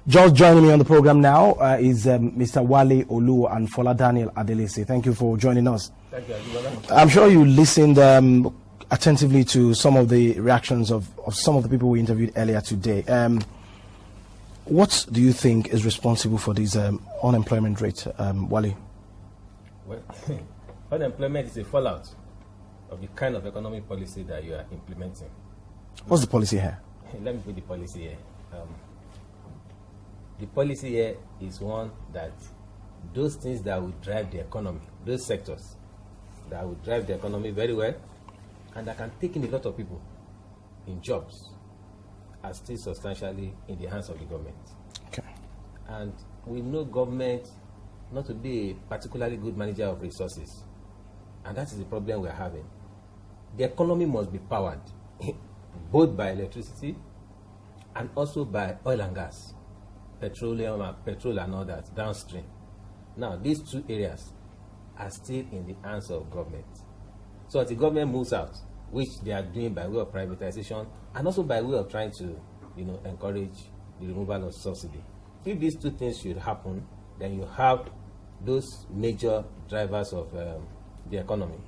Just joining me on the program now is Mr. Wale Olu and Fola Daniel Adelese. Thank you for joining us. Thank you, Jibola. I'm sure you listened attentively to some of the reactions of some of the people we interviewed earlier today. What do you think is responsible for this unemployment rate, Wale? Well, unemployment is a fallout of the kind of economic policy that you are implementing. What's the policy here? Let me put the policy here. The policy here is one that those things that will drive the economy, those sectors that will drive the economy very well and that can take in a lot of people in jobs are still substantially in the hands of the government. Okay. And we know government not to be a particularly good manager of resources. And that is the problem we're having. The economy must be powered both by electricity and also by oil and gas, petrol and all that downstream. Now, these two areas are still in the hands of government. So as the government moves out, which they are doing by way of privatization and also by way of trying to, encourage the removal of subsidy. If these two things should happen, then you have those major drivers of the economy,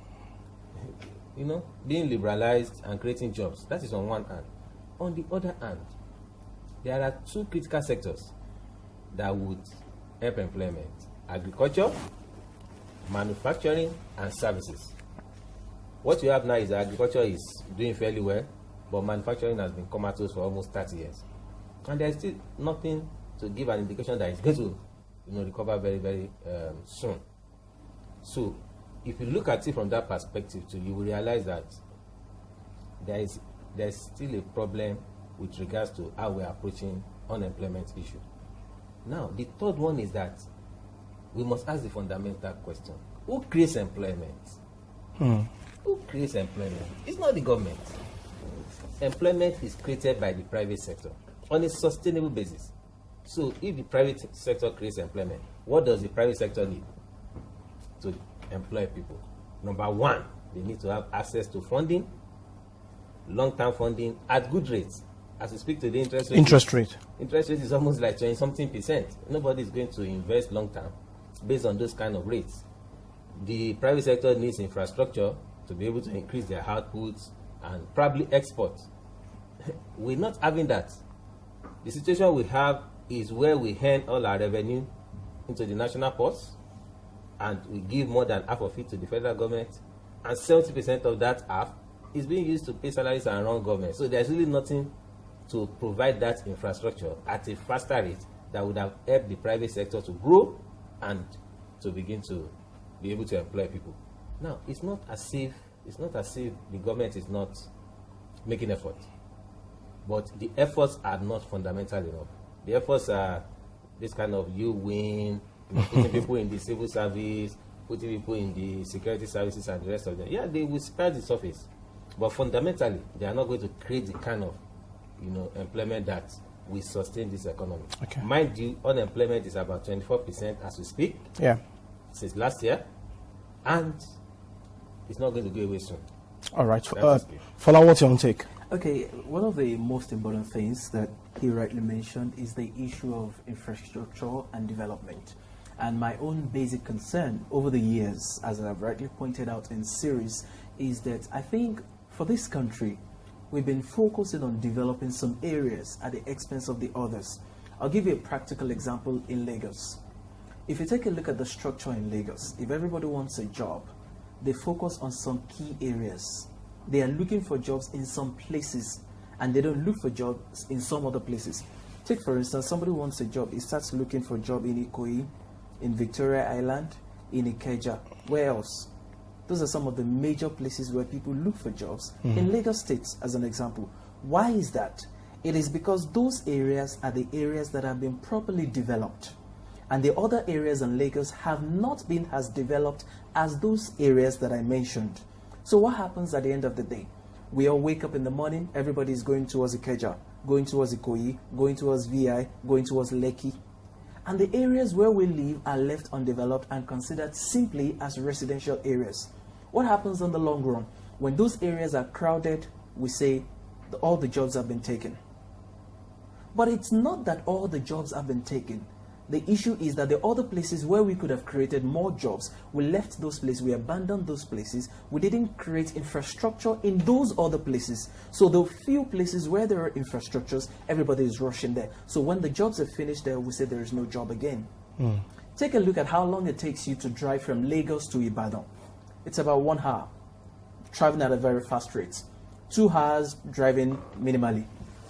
being liberalized and creating jobs. That is on one hand. On the other hand, there are two critical sectors that would help employment: agriculture, manufacturing, and services. What you have now is that agriculture is doing fairly well, but manufacturing has been comatose for almost 30 years. And there is still nothing to give an indication that it's going to recover very, very soon. So if you look at it from that perspective too, you will realize that there's still a problem with regards to how we're approaching unemployment issue. Now, the third one is that we must ask the fundamental question: who creates employment? Who creates employment? It's not the government. Employment is created by the private sector on a sustainable basis. So if the private sector creates employment, what does the private sector need to employ people? Number one, they need to have access to funding, long-term funding at good rates. As we speak today, interest rate is almost like 20-something%. Nobody is going to invest long-term based on those kind of rates. The private sector needs infrastructure to be able to increase their outputs and probably export. We're not having that. The situation we have is where we hand all our revenue into the national ports and we give more than half of it to the federal government, and 70% of that half is being used to pay salaries and run government. So there's really nothing to provide that infrastructure at a faster rate that would have helped the private sector to grow and to begin to be able to employ people. Now, it's not as if the government is not making effort, but the efforts are not fundamental enough. The efforts are this kind of putting people in the civil service, putting people in the security services and the rest of them. Yeah, they will scratch the surface, but fundamentally, they are not going to create the kind of employment that will sustain this economy. Okay. Mind you, unemployment is about 24% as we speak. Yeah. Since last year, and it's not going to go away soon. All right. Fola, what's your own take? Okay, one of the most important things that he rightly mentioned is the issue of infrastructure and development. And my own basic concern over the years, as I've rightly pointed out in series, is that I think for this country, we've been focusing on developing some areas at the expense of the others. I'll give you a practical example in Lagos. If you take a look at the structure in Lagos, if everybody wants a job, they focus on some key areas. They are looking for jobs in some places, and they don't look for jobs in some other places. Take, for instance, somebody wants a job. He starts looking for a job in Ikoyi, in Victoria Island, in Ikeja. Where else? Those are some of the major places where people look for jobs. In Lagos State, as an example. Why is that? It is because those areas are the areas that have been properly developed. And the other areas in Lagos have not been as developed as those areas that I mentioned. So what happens at the end of the day? We all wake up in the morning, everybody is going towards Ikeja, going towards Ikoyi, going towards VI, going towards Lekki. And the areas where we live are left undeveloped and considered simply as residential areas. What happens in the long run? When those areas are crowded, we say all the jobs have been taken. But it's not that all the jobs have been taken. The issue is that the other places where we could have created more jobs, we left those places, we abandoned those places, we didn't create infrastructure in those other places. So the few places where there are infrastructures, everybody is rushing there. So when the jobs are finished there, we say there is no job again. Take a look at how long it takes you to drive from Lagos to Ibadan. It's about 1 hour, traveling at a very fast rate. 2 hours driving minimally.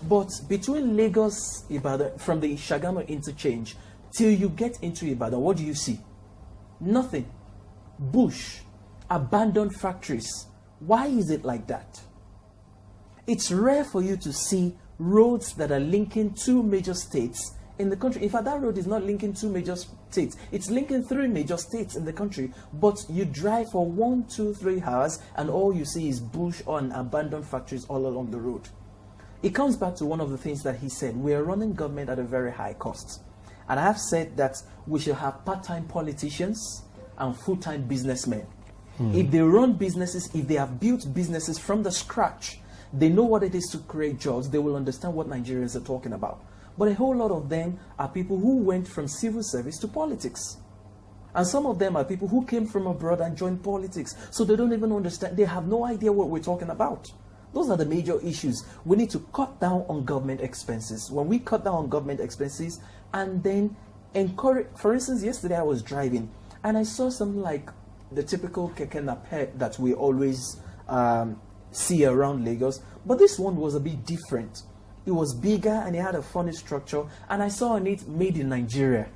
But between Lagos, Ibadan, from the Shagamu interchange, till you get into Ibadan, what do you see? Nothing. Bush, abandoned factories. Why is it like that? It's rare for you to see roads that are linking 2 major states in the country. In fact, that road is not linking 2 major states. It's linking 3 major states in the country. But you drive for 1, 2, 3 hours and all you see is bush and abandoned factories all along the road. It comes back to one of the things that he said. We are running government at a very high cost. And I have said that we should have part-time politicians and full-time businessmen. If they run businesses, if they have built businesses from the scratch, they know what it is to create jobs, they will understand what Nigerians are talking about. But a whole lot of them are people who went from civil service to politics. And some of them are people who came from abroad and joined politics. So they don't even understand, they have no idea what we're talking about. Those are the major issues. We need to cut down on government expenses. When we cut down on government expenses and then encourage, for instance, yesterday I was driving and I saw something like the typical keke napep that we always see around Lagos. But this one was a bit different. It was bigger and it had a funny structure, and I saw on it made in Nigeria.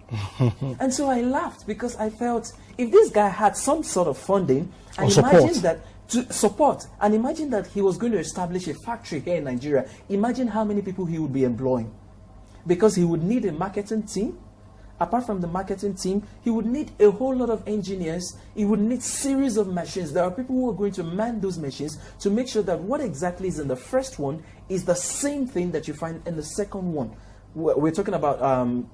And so I laughed because I felt if this guy had some sort of funding and imagine that to support, and imagine that he was going to establish a factory here in Nigeria, imagine how many people he would be employing. Because he would need a marketing team. Apart from the marketing team, he would need a whole lot of engineers. He would need series of machines. There are people who are going to man those machines to make sure that what exactly is in the first one is the same thing that you find in the second one. We're talking about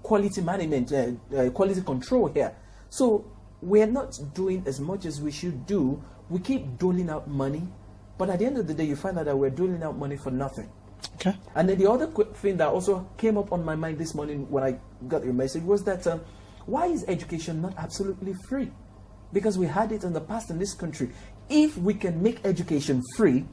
quality management, quality control here. So we're not doing as much as we should do. We keep doling out money, but at the end of the day, you find out that we're doling out money for nothing. Okay. And then the other quick thing that also came up on my mind this morning when I got your message was that why is education not absolutely free? Because we had it in the past in this country. If we can make education free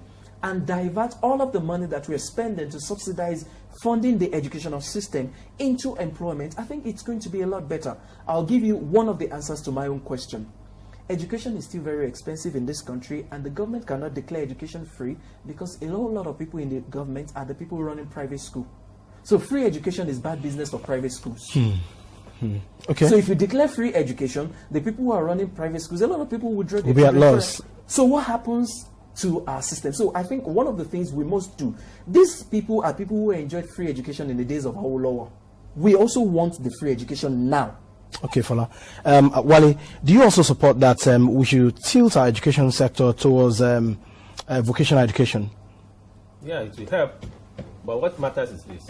and divert all of the money that we're spending to subsidize funding the educational system into employment, I think it's going to be a lot better. I'll give you one of the answers to my own question. Education is still very expensive in this country, and the government cannot declare education free because a whole lot of people in the government are the people running private school. So free education is bad business for private schools. Okay. So if you declare free education, the people who are running private schools, a lot of people will be at loss. So what happens to our system? So I think one of the things we must do, these people are people who enjoyed free education in the days of Awolowo. We also want the free education now. Okay, Fola. Wale, do you also support that we should tilt our education sector towards vocational education? Yeah, it will help. But what matters is this.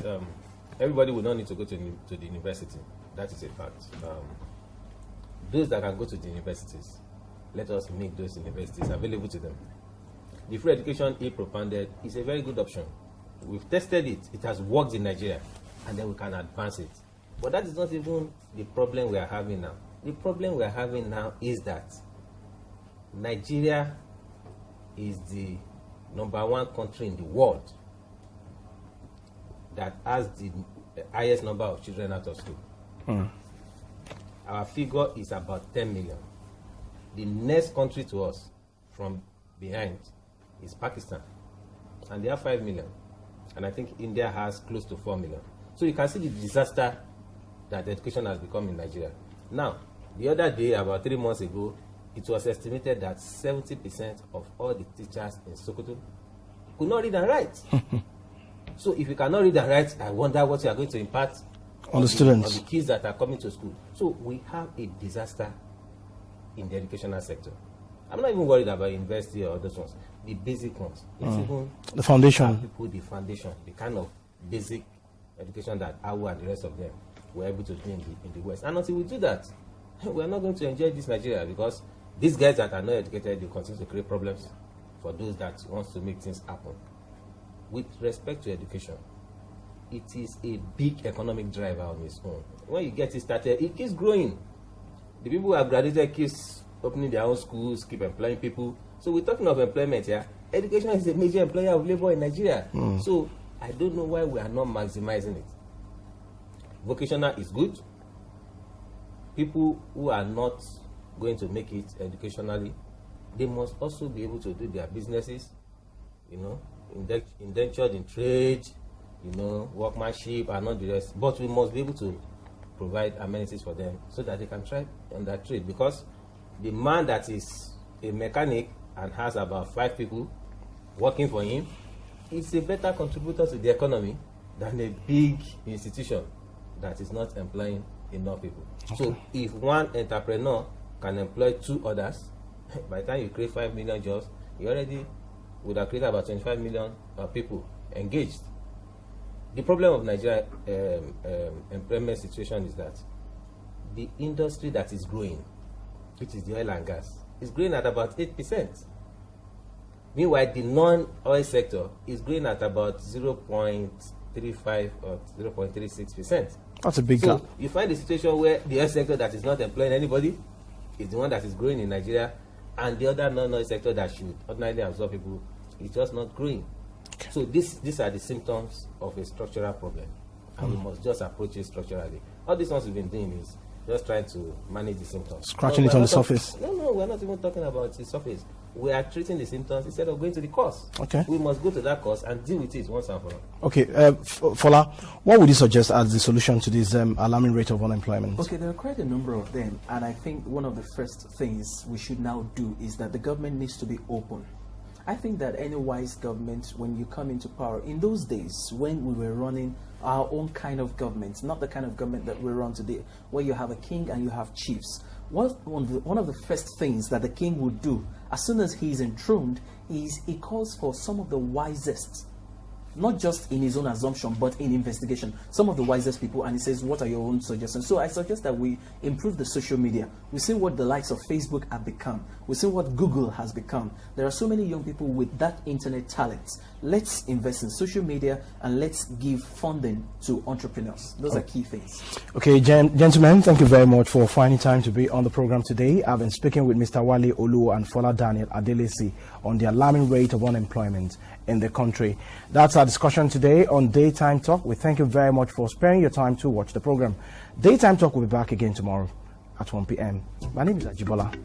Everybody will not need to go to the university. That is a fact. Those that can go to the universities, let us make those universities available to them. The free education he propounded is a very good option. We've tested it. It has worked in Nigeria. And then we can advance it. But that is not even the problem we are having now. The problem we are having now is that Nigeria is the #1 country in the world that has the highest number of children out of school. Our figure is about 10 million. The next country to us from behind is Pakistan, and they have 5 million. And I think India has close to 4 million. So you can see the disaster that education has become in Nigeria. Now, the other day, about 3 months ago, it was estimated that 70% of all the teachers in Sokoto could not read and write. So if you cannot read and write, I wonder what you are going to impart on the students, on the kids that are coming to school. So we have a disaster in the educational sector. I'm not even worried about university or other ones. The basic ones. It's even the foundation. People, the foundation, the kind of basic education that Awu and the rest of them were able to do in the West. And until we do that, we're not going to enjoy this Nigeria, because these guys that are not educated, they continue to create problems for those that wants to make things happen. With respect to education, it is a big economic driver on its own. When you get it started, it keeps growing. The people who have graduated keeps opening their own schools, keep employing people. So we're talking of employment here. Education is a major employer of labor in Nigeria. So I don't know why we are not maximizing it. Vocational is good. People who are not going to make it educationally, they must also be able to do their businesses, indentured in trade, workmanship and not the rest. But we must be able to provide amenities for them so that they can try on that trade. Because the man that is a mechanic and has about 5 people working for him is a better contributor to the economy than a big institution that is not employing enough people. Okay. So if one entrepreneur can employ 2 others, by the time you create 5 million jobs, you already would have created about 25 million people engaged. The problem of Nigeria employment situation is that the industry that is growing, which is the oil and gas, is growing at about 8%. Meanwhile, the non-oil sector is growing at about 0.35 or 0.36%. That's a big gap. So you find a situation where the oil sector that is not employing anybody is the one that is growing in Nigeria, and the other non-oil sector that should ordinarily absorb people is just not growing. Okay. So these are the symptoms of a structural problem, and we must just approach it structurally. All these ones we've been doing is just trying to manage the symptoms. Scratching it on the surface. No, we're not even talking about the surface. We are treating the symptoms instead of going to the cause. Okay. We must go to that cause and deal with it once and for all. Okay, Fola, what would you suggest as the solution to this alarming rate of unemployment? Okay, there are quite a number of them, and I think one of the first things we should now do is that the government needs to be open. I think that any wise government, when you come into power, in those days when we were running our own kind of government, not the kind of government that we run today, where you have a king and you have chiefs, one of the first things that the king would do as soon as he is enthroned is he calls for some of the wisest, not just in his own assumption, but in investigation, some of the wisest people, and he says, what are your own suggestions? So I suggest that we improve the social media. We see what the likes of Facebook have become. We see what Google has become. There are so many young people with that internet talent. Let's invest in social media and let's give funding to entrepreneurs. Those are key things. Okay, gentlemen, thank you very much for finding time to be on the program today. I've been speaking with Mr. Wale Oluo and Fola Daniel Adelesi on the alarming rate of unemployment in the country. That's our discussion today on Daytime Talk. We thank you very much for sparing your time to watch the program. Daytime Talk will be back again tomorrow at 1 p.m. My name is Jibola.